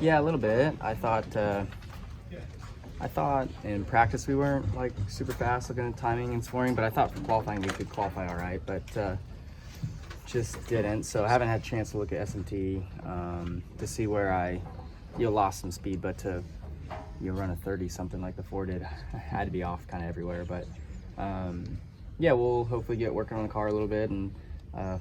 Yeah, a little bit. I thought in practice we weren't like super fast looking at timing and scoring, but I thought for qualifying we could qualify all right, but just didn't. So I haven't had a chance to look at SMT to see where I lost some speed, but to run a 30 something like the 4 did, I had to be off kind of everywhere. But yeah, we'll hopefully get working on the car a little bit and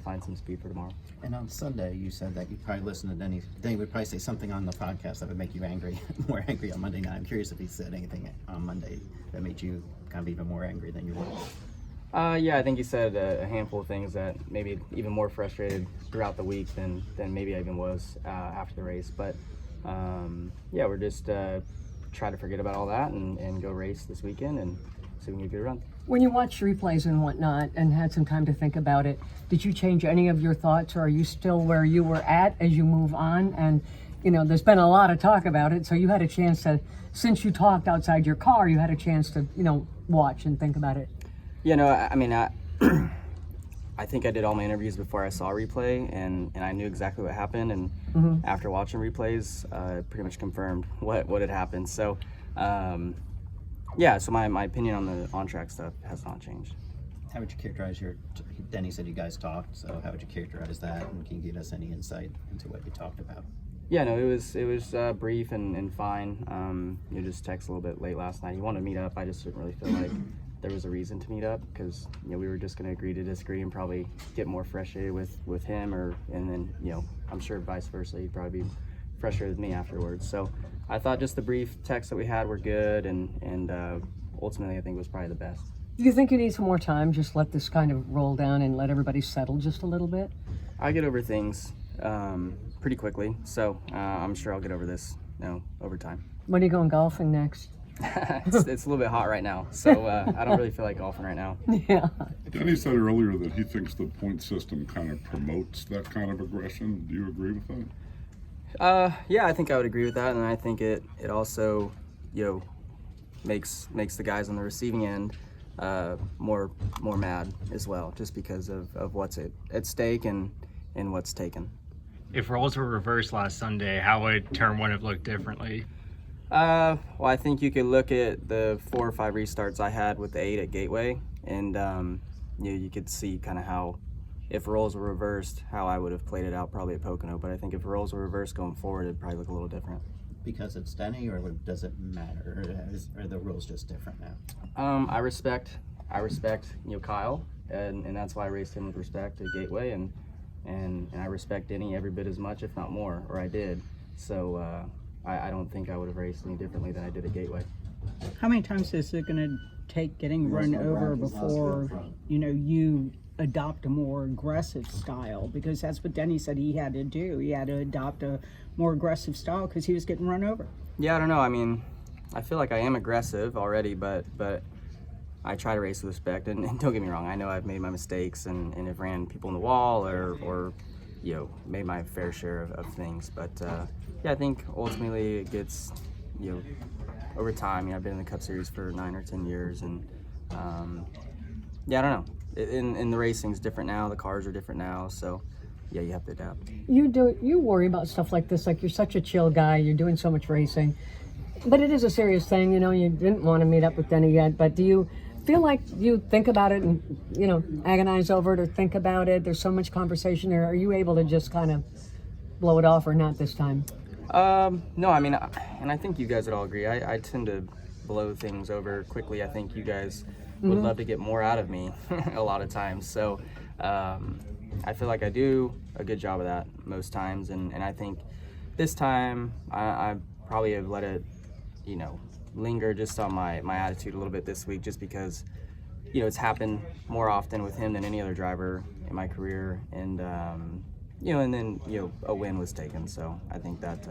find some speed for tomorrow. And on Sunday, you said that you'd probably listen to Denny. Denny would probably say something on the podcast that would make you angry, more angry on Monday night. I'm curious if he said anything on Monday that made you kind of even more angry than you were. Yeah, I think he said a handful of things that maybe even more frustrated throughout the week than maybe I even was after the race. But yeah, we're just try to forget about all that and go race this weekend and see if we can get a good run. When you watched replays and whatnot and had some time to think about it, did you change any of your thoughts, or are you still where you were at as you move on? And, there's been a lot of talk about it, so you had a chance to, since you talked outside your car, you had a chance to, watch and think about it. Yeah, no, I mean, I think I did all my interviews before I saw replay, and I knew exactly what happened. And after watching replays, pretty much confirmed what had happened. So, yeah, so my opinion on the on-track stuff has not changed. How would you characterize Denny said you guys talked, so how would you characterize that? And can you give us any insight into what you talked about? Yeah, no, it was brief and fine. You just text a little bit late last night. He wanted to meet up. I just didn't really feel like there was a reason to meet up because we were just going to agree to disagree and probably get more frustrated with him, and then I'm sure vice versa. He'd probably be frustrated with me afterwards. So I thought just the brief texts that we had were good, and ultimately I think it was probably the best. Do you think you need some more time? Just let this kind of roll down and let everybody settle just a little bit? I get over things pretty quickly, so I'm sure I'll get over this over time. When are you going golfing next? It's a little bit hot right now, so I don't really feel like golfing right now. Yeah. Denny said earlier that he thinks the point system kind of promotes that kind of aggression. Do you agree with that? Yeah, I think I would agree with that, and I think it also makes the guys on the receiving end more mad as well, just because of what's at stake and what's taken. If roles were reversed last Sunday, how would turn one have looked differently? Well, I think you could look at the 4 or 5 restarts I had with the 8 at Gateway, and you could see kind of how, if roles were reversed, how I would have played it out probably at Pocono. But I think if roles were reversed going forward, it'd probably look a little different. Because it's Denny, or does it matter? Or are the rules just different now? I respect Kyle, and that's why I raced him with respect at Gateway, and I respect Denny every bit as much, if not more, or I did. So I don't think I would have raced any differently than I did at Gateway. How many times is it going to take getting run over before you adopt a more aggressive style? Because that's what Denny said he had to do. He had to adopt a more aggressive style because he was getting run over. Yeah, I don't know. I mean, I feel like I am aggressive already, but I try to race with respect. And don't get me wrong, I know I've made my mistakes and have ran people in the wall or made my fair share of things. But yeah, I think ultimately it gets over time. I've been in the Cup Series for 9 or 10 years, and yeah, I don't know. In the racing's different now. The cars are different now, so yeah, you have to adapt. You worry about stuff like this, like you're such a chill guy, you're doing so much racing, but it is a serious thing. You didn't want to meet up with Denny yet, but do you feel like you think about it and agonize over it or think about it? There's so much conversation there. Are you able to just kind of blow it off, or not this time? No, I mean, and I think you guys would all agree, I tend to blow things over quickly. I think you guys would love to get more out of me a lot of times. So I feel like I do a good job of that most times. And I think this time I probably have let it, linger just on my attitude a little bit this week, just because, it's happened more often with him than any other driver in my career. And, and then, a win was taken. So I think that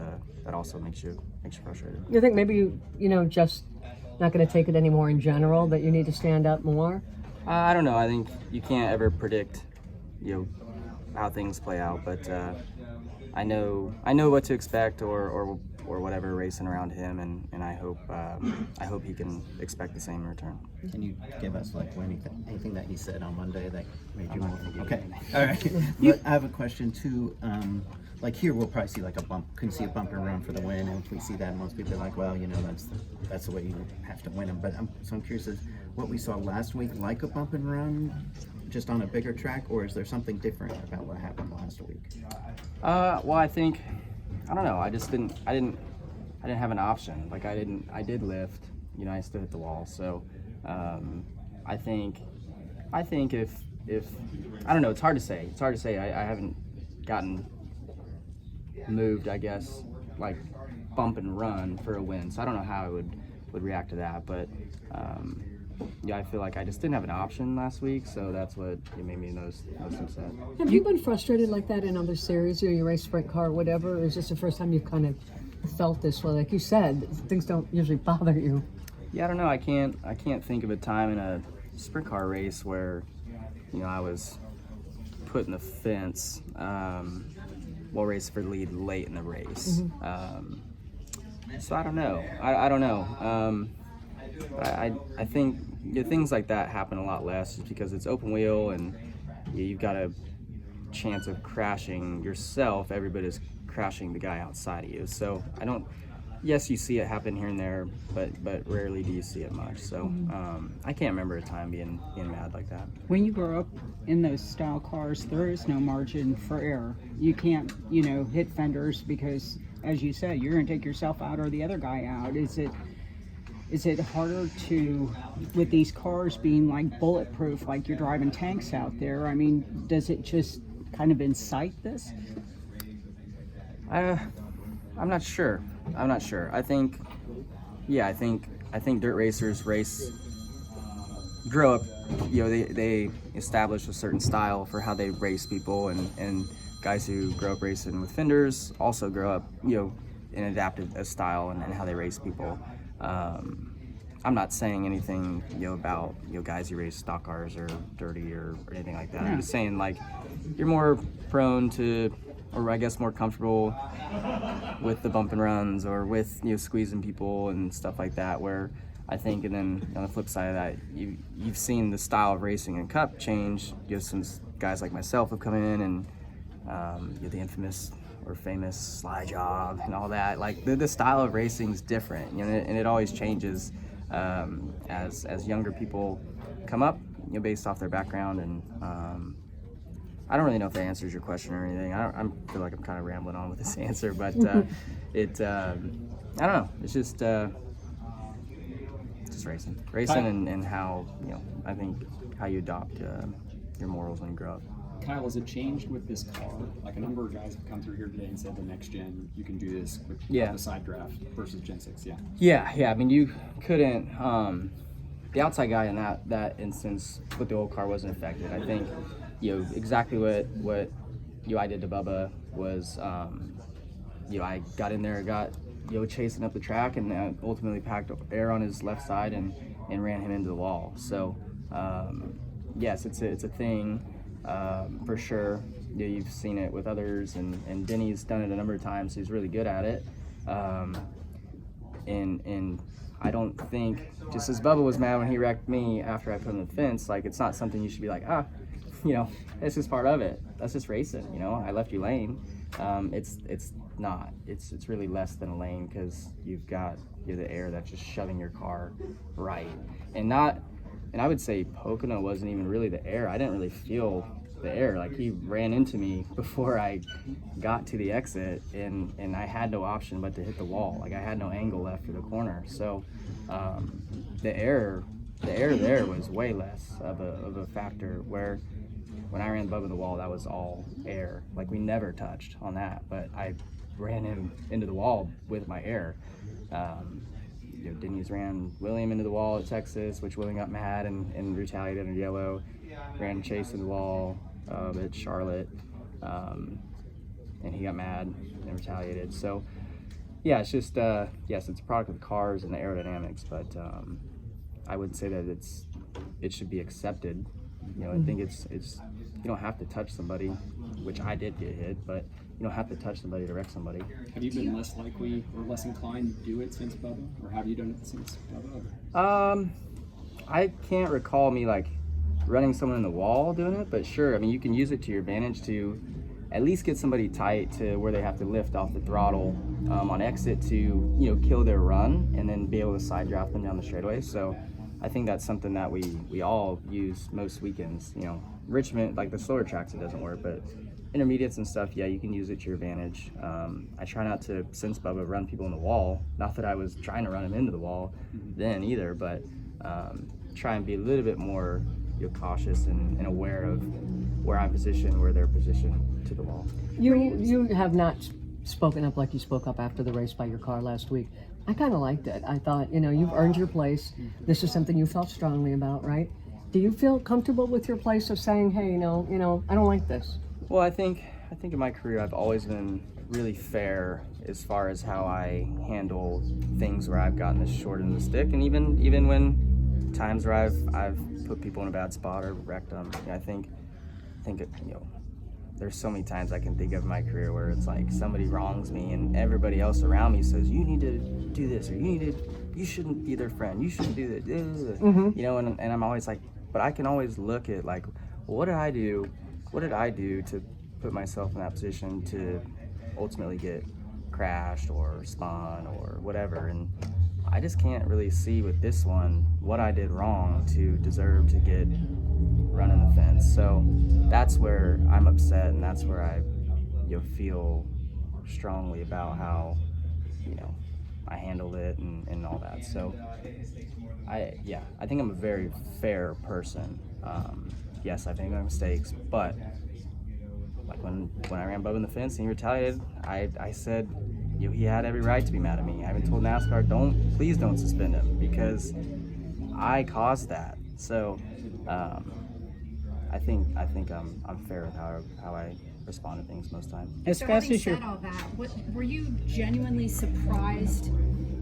also makes you frustrated. You think maybe you just not going to take it anymore in general, that you need to stand up more? I don't know. I think you can't ever predict, how things play out, but I know what to expect or whatever racing around him, and I hope he can expect the same in return. Can you give us anything that he said on Monday that made you want to? Okay, all right. But I have a question too. like here we'll probably see like a bump, couldn't see a bump and run for the win, and if we see that, most people are like, well, you know, that's the way you have to win them. But I'm curious, is what we saw last week like a bump and run, just on a bigger track, or is there something different about what happened last week? Well, I think, I don't know. I didn't have an option. Like I did lift. You know, I still hit the wall. So, I think if I don't know. It's hard to say. I haven't gotten moved, I guess, like bump and run for a win. So I don't know how I would react to that. But yeah, I feel like I just didn't have an option last week, so that's what made me most upset. Have you been frustrated like that in other series? You race sprint car, whatever, or is this the first time you've kind of felt this way? Like you said, things don't usually bother you. Yeah, I don't know. I can't think of a time in a sprint car race where, you know, I was put in the fence while racing for the lead late in the race. So I don't know. I don't know. I think things like that happen a lot less just because it's open wheel and you've got a chance of crashing yourself every bit as crashing the guy outside of you. So I don't. Yes, you see it happen here and there, but rarely do you see it much. So I can't remember a time being mad like that. When you grow up in those style cars, there is no margin for error. You can't, you know, hit fenders because, as you said, you're going to take yourself out or the other guy out. Is it harder to, with these cars being like bulletproof, like you're driving tanks out there? I mean, does it just kind of incite this? I'm not sure. I think dirt racers grow up, you know, they establish a certain style for how they race people, and guys who grow up racing with fenders also grow up, you know, and adapt a style and how they race people. I'm not saying anything, you know, about, you know, guys who race stock cars or dirty or anything like that. I'm just saying, like, you're more prone to, or I guess more comfortable with the bump and runs or with, you know, squeezing people and stuff like that, where I think, and then on the flip side of that, you've seen the style of racing in Cup change, you know, since guys like myself have come in and you know, the infamous or famous slide job and all that. Like the style of racing is different, you know, and it always changes as younger people come up, you know, based off their background. And I don't really know if that answers your question or anything. I feel like I'm kind of rambling on with this answer, but I don't know. It's just racing, and how, you know, I think how you adopt your morals when you grow up. Kyle, has it changed with this car? Like a number of guys have come through here today and said the next gen, you can do this with the side draft versus Gen 6. Yeah. I mean, you couldn't. The outside guy in that instance with the old car wasn't affected. I think, you know, exactly what I did to Bubba was, you know, I got in there, got, you know, chasing up the track, and ultimately packed air on his left side and ran him into the wall. So yes, it's a thing. For sure, you know, you've seen it with others, and Denny's done it a number of times. So he's really good at it, and I don't think, just as Bubba was mad when he wrecked me after I put him in the fence, like, it's not something you should be like, you know, it's just part of it. That's just racing, you know. I left you lane. It's not. It's really less than a lane, because you've got, you know, the air that's just shoving your car right, and I would say Pocono wasn't even really the air. I didn't really feel the air. Like, he ran into me before I got to the exit, and I had no option but to hit the wall. Like, I had no angle left for the corner. So the air there was way less of a factor, where when I ran Bubba the wall, that was all air. Like, we never touched on that, but I ran him into the wall with my air. You know, Denny's ran William into the wall at Texas, which William got mad and retaliated under yellow. Ran Chase into the wall at Charlotte, and he got mad and retaliated. So yeah, it's just yes, it's a product of the cars and the aerodynamics, but I wouldn't say that it should be accepted. You know, I think it's you don't have to touch somebody, which I did get hit, but you don't have to touch somebody to wreck somebody. Have you been less likely or less inclined to do it since Bubba, or have you done it since Bubba? I can't recall me like running someone in the wall doing it, but sure, I mean, you can use it to your advantage to at least get somebody tight to where they have to lift off the throttle on exit to, you know, kill their run and then be able to side draft them down the straightaway. So I think that's something that we all use most weekends. You know, Richmond, like the slower tracks, it doesn't work, but intermediates and stuff, yeah, you can use it to your advantage. I try not to, since Bubba, run people in the wall. Not that I was trying to run them into the wall then either, but try and be a little bit more, you know, cautious and aware of where I'm positioned, where they're positioned to the wall. You have not spoken up like you spoke up after the race by your car last week. I kind of liked it. I thought, you know, you've earned your place. This is something you felt strongly about, right? Do you feel comfortable with your place of saying, hey, no, you know, I don't like this? Well, I think in my career I've always been really fair as far as how I handle things where I've gotten the short end of the stick, and even when times where I've put people in a bad spot or wrecked them. You know, I think it, you know, there's so many times I can think of in my career where it's like somebody wrongs me and everybody else around me says, you need to do this, or you shouldn't be their friend, you shouldn't do that. You know, and I'm always like, but I can always look at like, well, what did I do to put myself in that position to ultimately get crashed or spun or whatever? And I just can't really see with this one what I did wrong to deserve to get run in the fence. So that's where I'm upset, and that's where I, you know, feel strongly about how, you know, I handled it and all that. So I think I'm a very fair person. Yes, I've made my mistakes, but like when I ran Bubba in the fence and he retaliated, I said, you know, he had every right to be mad at me. I even told NASCAR, please don't suspend him, because I caused that. So I think I'm fair with how I respond to things most times. As So fast having as you're said all that, were you genuinely surprised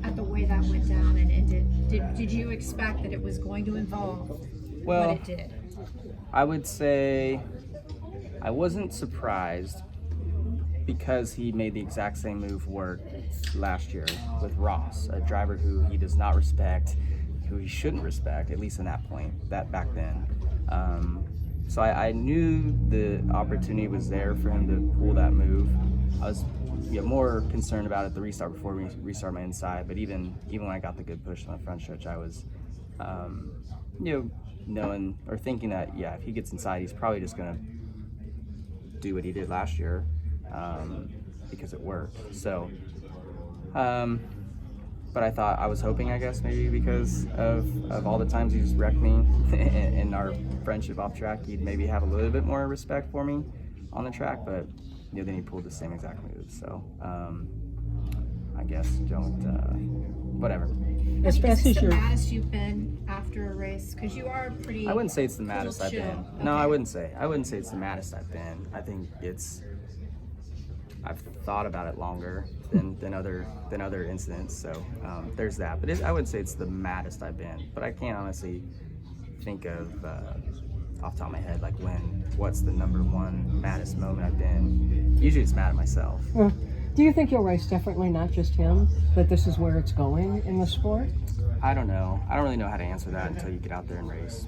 at the way that went down, and did you expect that it was going to involve Well, what it did? I would say I wasn't surprised, because he made the exact same move work last year with Ross, a driver who he does not respect, who he shouldn't respect, at least in that point, that back then. So I knew the opportunity was there for him to pull that move. I was more concerned about it the restart before we restart my inside, but even when I got the good push on the front stretch, I was, knowing or thinking that, yeah, if he gets inside, he's probably just gonna do what he did last year, because it worked. So, but I was hoping, I guess, maybe because of all the times he's wrecked me in our friendship off track, he'd maybe have a little bit more respect for me on the track, but you know, then he pulled the same exact move. So I guess whatever. as Is fast this as the you're maddest you've been after a race? Because you are pretty. I wouldn't say it's the maddest I've chill. been. No, I wouldn't say it's the maddest I've been. I think I've thought about it longer than other incidents. So there's that. But I wouldn't say it's the maddest I've been. But I can't honestly think of off the top of my head like what's the number one maddest moment I've been. Usually it's mad at myself. Do you think you'll race differently, not just him, but this is where it's going in the sport? I don't know. I don't really know how to answer that until you get out there and race.